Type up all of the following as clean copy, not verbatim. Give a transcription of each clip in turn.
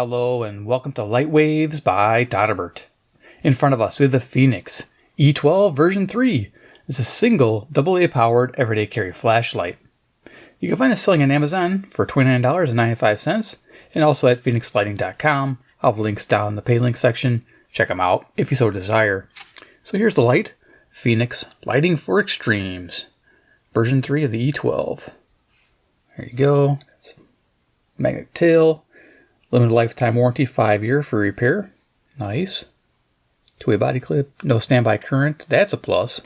Hello and welcome to Light Waves by todderbert. In front of us we have the Fenix E12 version 3. It's a single AA powered everyday carry flashlight. You can find this selling on Amazon for $29.95 and also at phenixlighting.com. I'll have links down in the pay link section. Check them out if you so desire. So here's the light. Fenix Lighting for Extremes. Version 3 of the E12. There you go. Magnetic tail. Limited lifetime warranty, 5-year for repair. Nice. Two-way body clip. No standby current. That's a plus.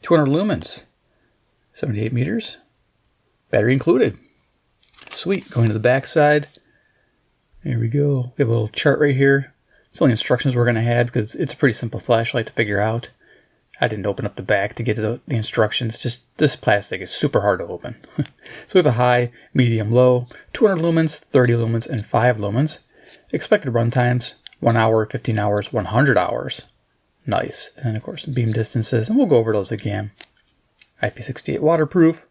200 lumens. 78 meters. Battery included. Sweet. Going to the back side. There we go. We have a little chart right here. It's only instructions we're going to have because it's a pretty simple flashlight to figure out. I didn't open up the back to get to the instructions. Just this plastic is super hard to open. So we have a high, medium, low, 200 lumens, 30 lumens, and 5 lumens. Expected run times, 1 hour, 15 hours, 100 hours. Nice. And of course, beam distances, and we'll go over those again. IP68 waterproof.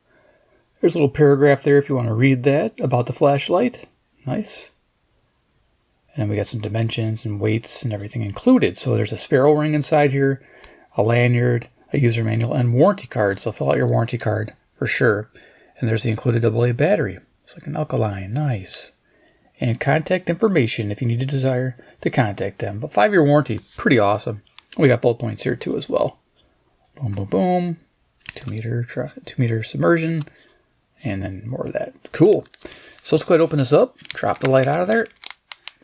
There's a little paragraph there if you want to read that about the flashlight. Nice. And then we got some dimensions and weights and everything included. So there's a sparrow ring inside here, a lanyard, a user manual, and warranty card. So fill out your warranty card for sure. And there's the included AA battery. It's like an alkaline. Nice. And contact information if you need to desire to contact them. But 5-year warranty, pretty awesome. We got bullet points here too as well. Boom, boom, boom. 2 meter submersion. And then more of that. Cool. So let's go ahead and open this up. Drop the light out of there.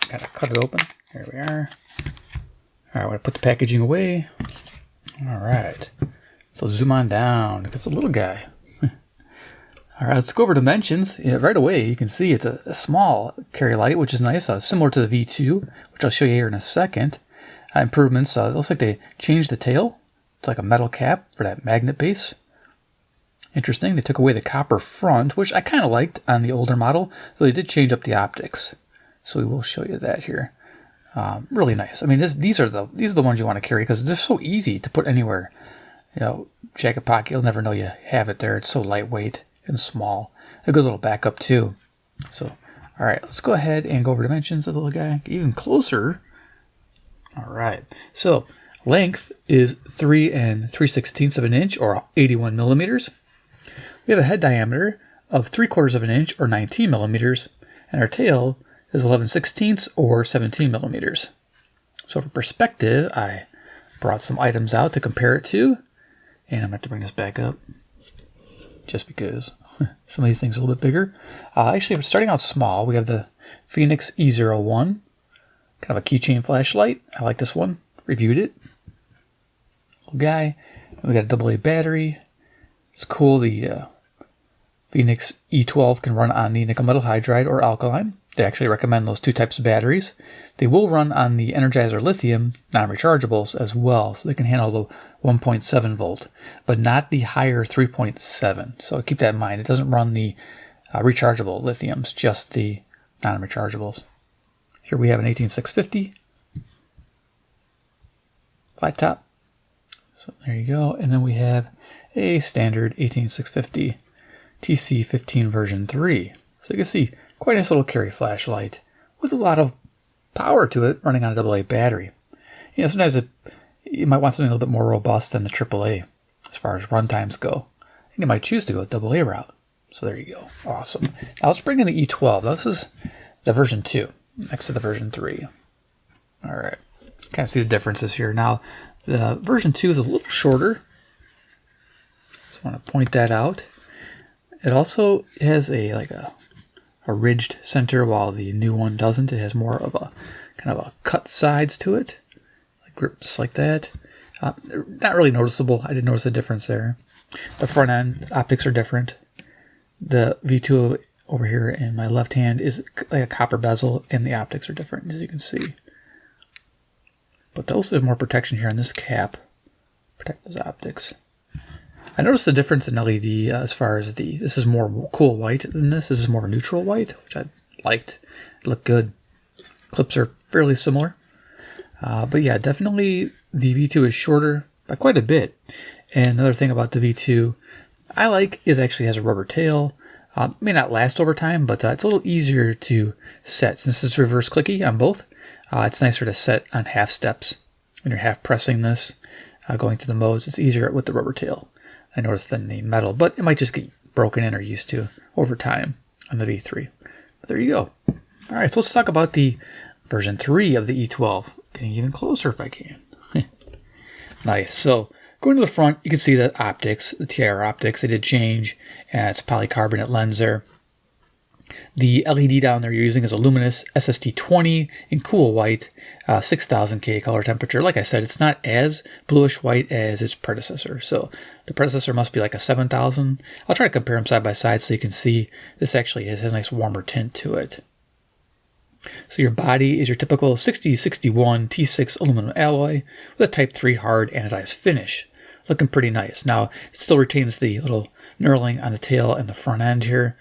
Gotta cut it open. There we are. All right, I'm gonna put the packaging away. All right, so zoom on down. It's a little guy. All right, let's go over dimensions. Yeah, right away, you can see it's a small carry light, which is nice, similar to the V2, which I'll show you here in a second. Improvements, it looks like they changed the tail. It's like a metal cap for that magnet base. Interesting, they took away the copper front, which I kind of liked on the older model, though they did change up the optics. So we will show you that here. Really nice. I mean, these are the ones you want to carry because they're so easy to put anywhere. You know, jacket pocket, you'll never know you have it there. It's so lightweight and small. A good little backup too. So, all right, let's go ahead and go over dimensions of the little guy even closer. All right. So length is 3 3/16 of an inch or 81 millimeters. We have a head diameter of 3/4 of an inch or 19 millimeters, and our tail is 11/16 or 17 millimeters. So for perspective, I brought some items out to compare it to, and I'm going to have to bring this back up just because some of these things are a little bit bigger. Actually, we're starting out small. We have the Fenix E01, kind of a keychain flashlight. I like this one. Reviewed it. Little guy. And we got a AA battery. It's cool. The Fenix E12 can run on the nickel metal hydride or alkaline. They actually recommend those two types of batteries. They will run on the Energizer lithium non-rechargeables as well, so they can handle the 1.7 volt, but not the higher 3.7. So keep that in mind. It doesn't run the rechargeable lithiums, just the non-rechargeables. Here we have an 18650 flat top. So there you go. And then we have a standard 18650 TC15 version 3. So you can see quite a nice little carry flashlight with a lot of power to it running on a AA battery. You know, sometimes you might want something a little bit more robust than the AAA as far as run times go. And you might choose to go the AA route. So there you go. Awesome. Now let's bring in the E12. This is the version 2 next to the version 3. All right. Kind of see the differences here. Now the version 2 is a little shorter. Just want to point that out. It also has a ridged center, while the new one doesn't. It has more of a kind of a cut sides to it, like grips like that. Not really noticeable. I didn't notice a difference there. The front end optics are different. The V2 over here in my left hand is like a copper bezel, and the optics are different, as you can see. But they also have more protection here on this cap. Protect those optics. I noticed the difference in LED as far as this is more cool white than this. This is more neutral white, which I liked. It looked good. Clips are fairly similar. But yeah, definitely the V2 is shorter by quite a bit. And another thing about the V2 I like is actually has a rubber tail. May not last over time, but it's a little easier to set. Since this is reverse clicky on both, it's nicer to set on half steps. When you're half pressing this, going through the modes, it's easier with the rubber tail, I noticed, than the metal, but it might just get broken in or used to over time on the V3. But there you go. All right, so let's talk about the version 3 of the E12. Getting even closer if I can. Nice. So going to the front, you can see the optics, the TIR optics, they did change, and it's polycarbonate lens there. The LED down there you're using is a luminous SST20 in cool white, 6000K color temperature. Like I said, it's not as bluish white as its predecessor. So the predecessor must be like a 7000. I'll try to compare them side by side so you can see this actually has a nice warmer tint to it. So your body is your typical 6061 T6 aluminum alloy with a Type 3 hard anodized finish. Looking pretty nice. Now, it still retains the little knurling on the tail and the front end here,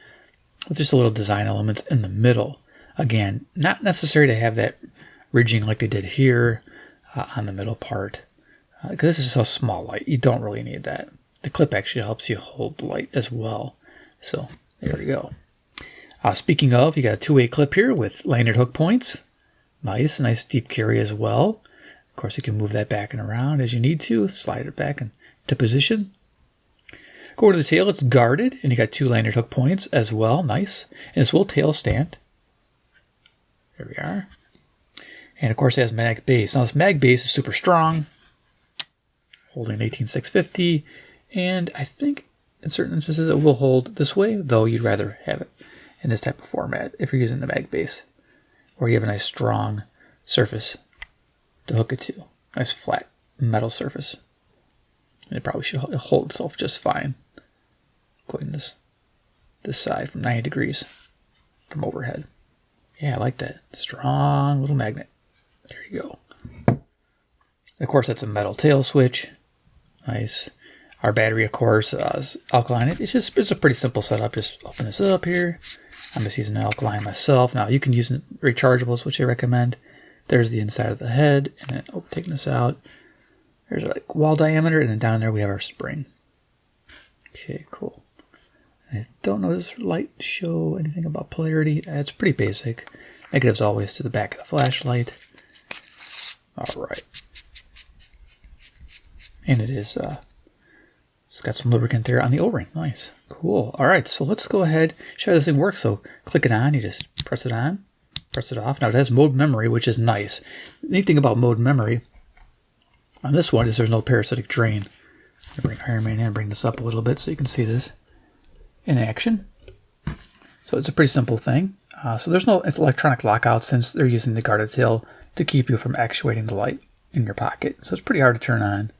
with just a little design elements in the middle. Again, not necessary to have that ridging like they did here on the middle part, because this is a small light. You don't really need that. The clip actually helps you hold the light as well. So there we go. Speaking of, you got a two-way clip here with lanyard hook points. Nice deep carry as well. Of course, you can move that back and around as you need to. Slide it back into position. Go to the tail, it's guarded, and you got two lanyard hook points as well. Nice. And this will tail stand. There we are. And of course, it has mag base. Now, this mag base is super strong, holding an 18650, and I think in certain instances it will hold this way, though you'd rather have it in this type of format if you're using the mag base, or you have a nice strong surface to hook it to. Nice flat metal surface. And it probably should hold itself just fine. Going this side from 90 degrees from overhead. Yeah, I like that. Strong little magnet. There you go. Of course, that's a metal tail switch. Nice. Our battery, of course, is alkaline. It's a pretty simple setup. Just open this up here. I'm just using an alkaline myself. Now, you can use rechargeables, which I recommend. There's the inside of the head. And then, taking this out. There's like wall diameter. And then down there we have our spring. Okay, cool. I don't know, does light show anything about polarity? It's pretty basic. Negatives always to the back of the flashlight. All right. And it is, it's got some lubricant there on the O-ring. Nice. Cool. All right, so let's go ahead, show how this thing works. So click it on, you just press it on, press it off. Now it has mode memory, which is nice. The neat thing about mode memory on this one is there's no parasitic drain. I'm going to bring Iron Man in and bring this up a little bit so you can see this in action. So it's a pretty simple thing. So there's no electronic lockout since they're using the guarded tail to keep you from actuating the light in your pocket. So it's pretty hard to turn on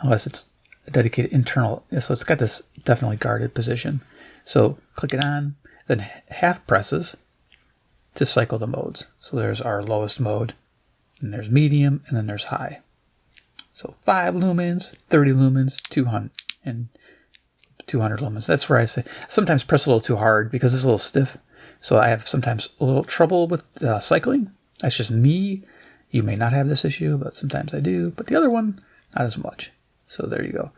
unless it's a dedicated internal. So it's got this definitely guarded position. So click it on, then half presses to cycle the modes. So there's our lowest mode, and there's medium, and then there's high. So 5 lumens, 30 lumens, 200, and 200 lumens. That's where I say sometimes press a little too hard because it's a little stiff. So I have sometimes a little trouble with cycling. That's just me. You may not have this issue, but sometimes I do. But the other one, not as much. So there you go.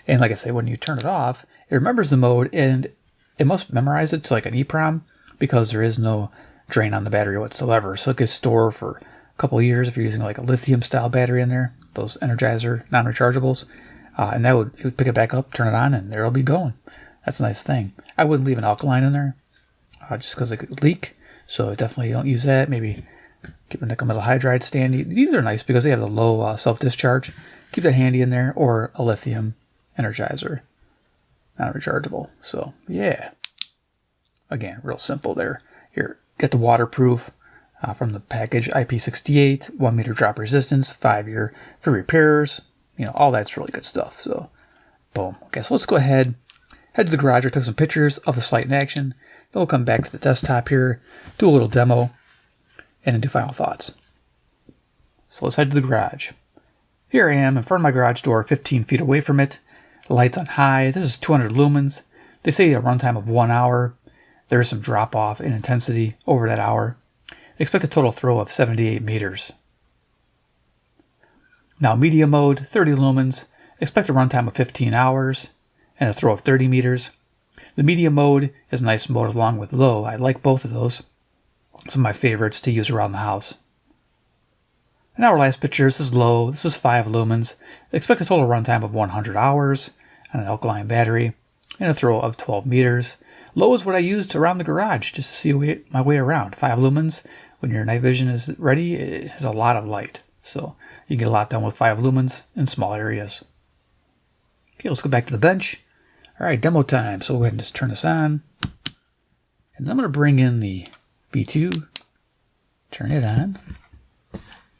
And like I say, when you turn it off, it remembers the mode and it must memorize it to like an EEPROM because there is no drain on the battery whatsoever. So it can store for a couple of years if you're using like a lithium style battery in there, those Energizer non-rechargeables. And it would pick it back up, turn it on, and there it'll be going. That's a nice thing. I wouldn't leave an alkaline in there just because it could leak. So definitely don't use that. Maybe keep a nickel metal hydride standy. These are nice because they have the low self-discharge. Keep that handy in there, or a lithium Energizer, non-rechargeable. So yeah, again, real simple there. Here, get the waterproof from the package. IP68, 1 meter drop resistance, 5-year free repairs. You know, all that's really good stuff. So, boom. Okay, so let's go ahead, head to the garage. I took some pictures of the Light in action. Then we'll come back to the desktop here, do a little demo, and then do final thoughts. So let's head to the garage. Here I am in front of my garage door, 15 feet away from it. The light's on high. This is 200 lumens. They say a runtime of 1 hour. There is some drop off in intensity over that hour. Expect a total throw of 78 meters. Now media mode, 30 lumens. Expect a runtime of 15 hours and a throw of 30 meters. The medium mode is a nice mode along with low. I like both of those. Some of my favorites to use around the house. And our last picture, this is low. This is 5 lumens. Expect a total runtime of 100 hours on an alkaline battery and a throw of 12 meters. Low is what I used around the garage just to see my way around. 5 lumens. When your night vision is ready, it has a lot of light. So you can get a lot done with 5 lumens in small areas. Okay, let's go back to the bench. All right, demo time. So we'll go ahead and just turn this on. And I'm going to bring in the V2. Turn it on.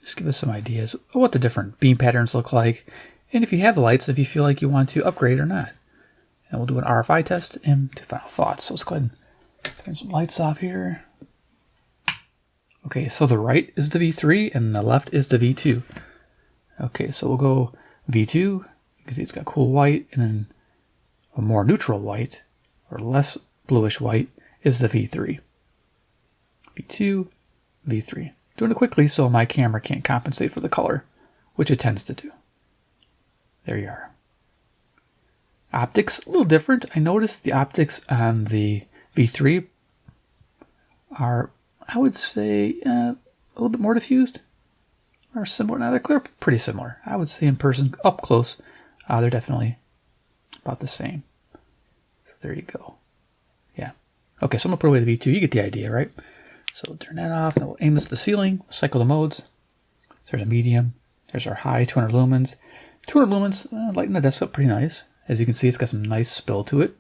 Just give us some ideas of what the different beam patterns look like. And if you have the lights, if you feel like you want to upgrade or not. And we'll do an RFI test and do final thoughts. So let's go ahead and turn some lights off here. Okay, so the right is the V3 and the left is the V2. Okay, so we'll go V2. You can see it's got cool white, and then a more neutral white, or less bluish white, is the V3. V2, V3. Doing it quickly so my camera can't compensate for the color, which it tends to do. There you are. Optics, a little different. I noticed the optics on the V3 are, I would say, a little bit more diffused. Or similar. Now they're pretty similar. I would say in person, up close, they're definitely about the same. So there you go. Yeah. Okay, so I'm going to put away the V2. You get the idea, right? So we'll turn that off, and we'll aim this at the ceiling, cycle the modes. There's a medium. There's our high, 200 lumens. 200 lumens, lighting the desk up pretty nice. As you can see, it's got some nice spill to it.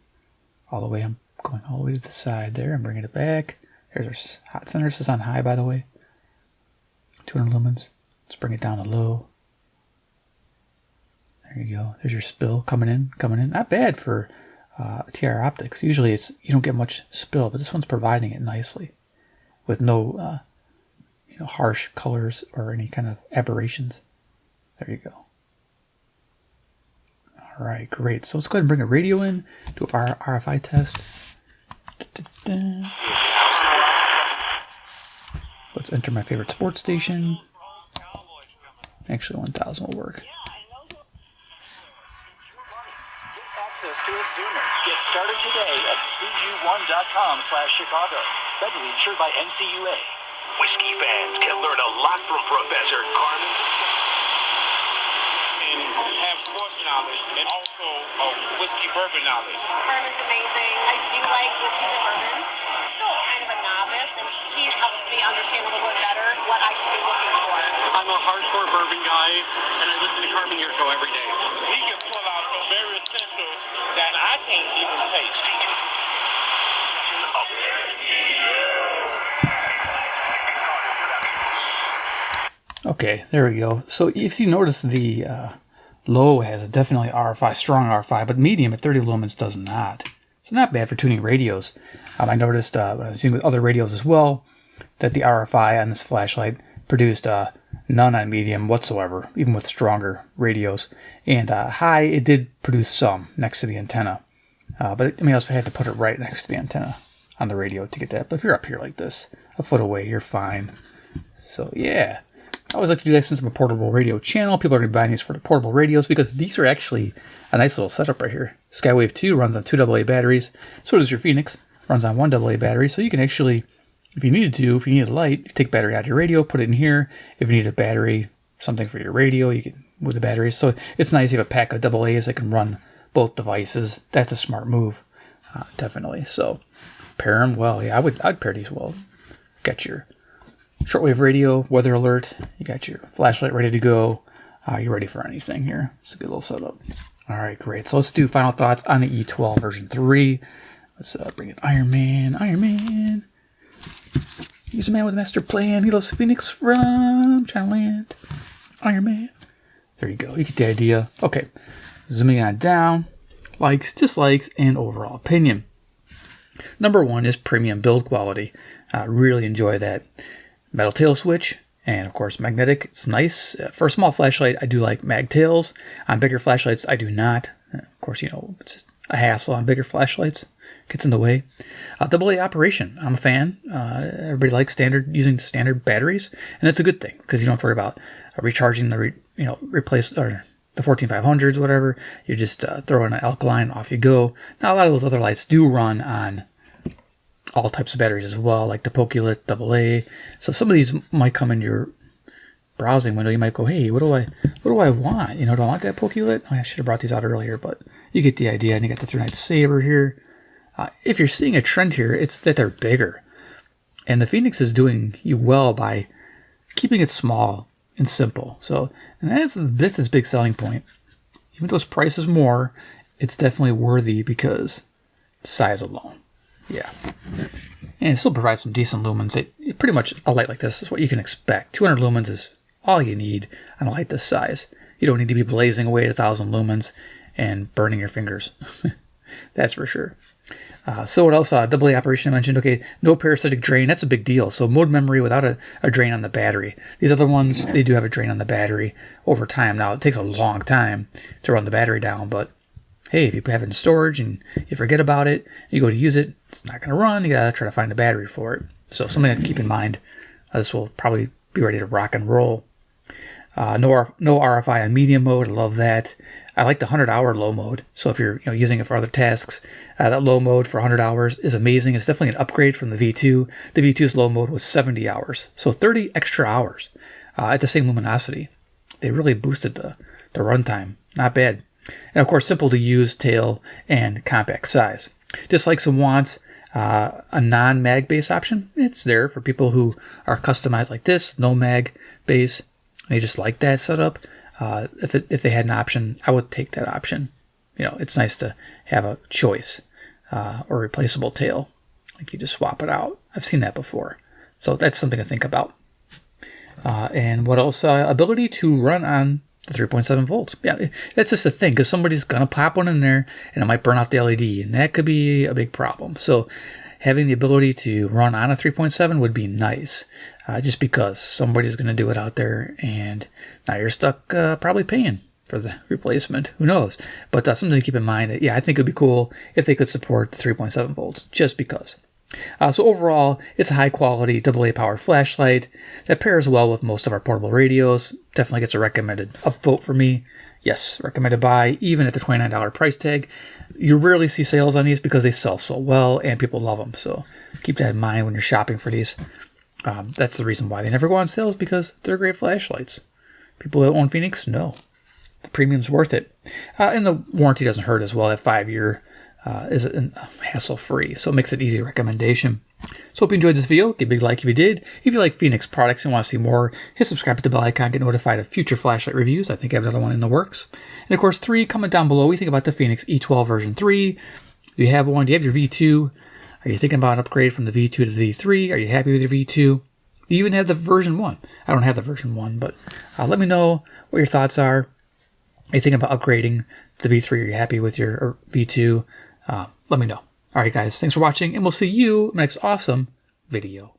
All the way, I'm going all the way to the side there and bringing it back. There's our hot center. This is on high, by the way. 200 lumens. Let's bring it down to low. There you go. There's your spill coming in. Not bad for TR optics. Usually you don't get much spill, but this one's providing it nicely with no harsh colors or any kind of aberrations. There you go. All right, great. So let's go ahead and bring a radio in, do our RFI test. Let's enter my favorite sports station. Actually, 1000 will work. Get started today at cu1.com/Chicago. Federally insured by NCUA. Whiskey fans can learn a lot from Professor Carmen. And have sports knowledge and also whiskey bourbon knowledge. Carmen's amazing. I do like whiskey and bourbon. Still kind of a novice, and he helps me understand a little bit better what I should be looking for. I'm a hardcore bourbon guy, and I listen to Carmen your show every day. He can pull out some very essentials that I can't even taste. Okay, there we go. So if you notice, the low has definitely RFI, strong RFI, but medium at 30 lumens does not. So not bad for tuning radios. I noticed when I was using with other radios as well that the RFI on this flashlight produced none on medium whatsoever, even with stronger radios. And high, it did produce some next to the antenna. But I also had to put it right next to the antenna on the radio to get that. But if you're up here like this, a foot away, you're fine. So yeah. I always like to do that since I'm a portable radio channel. People are going to be buying these for the portable radios because these are actually a nice little setup right here. Skywave 2 runs on 2 AA batteries. So does your Fenix. Runs on 1 AA battery. So you can actually, if you need a light, you take battery out of your radio, put it in here. If you need a battery, something for your radio, you can with the batteries. So it's nice you have a pack of AA's that can run both devices. That's a smart move, definitely. So pair them well. Yeah, I'd pair these well. Got your shortwave radio, weather alert. You got your flashlight ready to go. You're ready for anything here. It's a good little setup. All right, great. So let's do final thoughts on the E12 version 3. Let's bring in Iron Man. Iron Man. He's a man with a master plan. He loves Phoenix from Chinaland. Iron Man. There you go. You get the idea. Okay. Zooming on down. Likes, dislikes, and overall opinion. Number 1 is premium build quality. I really enjoy that. Metal tail switch, and of course magnetic. It's nice. For a small flashlight, I do like mag tails. On bigger flashlights, I do not. Of course, it's just a hassle on bigger flashlights. Gets in the way. AA operation. I'm a fan. Everybody likes using standard batteries, and that's a good thing because you don't have to worry about recharging the replace or the 14500s, whatever, you just throw in an alkaline, off you go. Now, a lot of those other lights do run on all types of batteries as well, like the PokeLit AA. So some of these might come in your browsing window. You might go, hey, what do I want? You know, do I want that PokeLit? Oh, I should have brought these out earlier, but you get the idea. And you got the 3-Night Saber here. If you're seeing a trend here, it's that they're bigger. And the Fenix is doing you well by keeping it small and simple. So, and that's its big selling point. Even though its price is more, it's definitely worthy because size alone. Yeah. And it still provides some decent lumens. It pretty much, a light like this is what you can expect. 200 lumens is all you need on a light this size. You don't need to be blazing away at 1,000 lumens and burning your fingers. That's for sure. So what else? AA operation I mentioned. Okay, no parasitic drain. That's a big deal. So mode memory without a drain on the battery. These other ones, they do have a drain on the battery over time. Now, it takes a long time to run the battery down, but hey, if you have it in storage and you forget about it, you go to use it, it's not going to run. You got to try to find a battery for it. So something to keep in mind. This will probably be ready to rock and roll. No RFI on medium mode. I love that. I like the 100-hour low mode. So if you're using it for other tasks, that low mode for 100 hours is amazing. It's definitely an upgrade from the V2. The V2's low mode was 70 hours. So 30 extra hours at the same luminosity. They really boosted the runtime. Not bad. And of course, simple to use, tail, and compact size. Just like some wants a non-mag base option. It's there for people who are customized like this, no mag base. They just like that setup. If they had an option, I would take that option. It's nice to have a choice or replaceable tail. Like you just swap it out. I've seen that before. So that's something to think about. And what else? Ability to run on the 3.7 volts. Yeah, that's just a thing because somebody's going to pop one in there and it might burn out the LED. And that could be a big problem. So having the ability to run on a 3.7 would be nice. Just because somebody's going to do it out there and now you're stuck probably paying for the replacement. Who knows? But that's something to keep in mind. That, yeah, I think it would be cool if they could support the 3.7 volts just because. So overall, it's a high quality AA powered flashlight that pairs well with most of our portable radios. Definitely gets a recommended upvote for me. Yes, recommended buy, even at the $29 price tag. You rarely see sales on these because they sell so well and people love them. So keep that in mind when you're shopping for these. That's the reason why they never go on sales, because they're great flashlights. People who own Fenix, no. The premium's worth it. And the warranty doesn't hurt as well. That 5-year is hassle-free, so it makes it easy recommendation. So hope you enjoyed this video. Give a big like if you did. If you like Fenix products and want to see more, hit subscribe to the bell icon, get notified of future flashlight reviews. I think I have another one in the works. And of course, 3, comment down below what you think about the Fenix E12 version 3. Do you have one? Do you have your V2? Are you thinking about an upgrade from the V2 to the V3? Are you happy with your V2? Do you even have the version 1? I don't have the version 1, but let me know what your thoughts are. Are you thinking about upgrading to the V3? Are you happy with your V2? Let me know. All right, guys. Thanks for watching, and we'll see you next awesome video.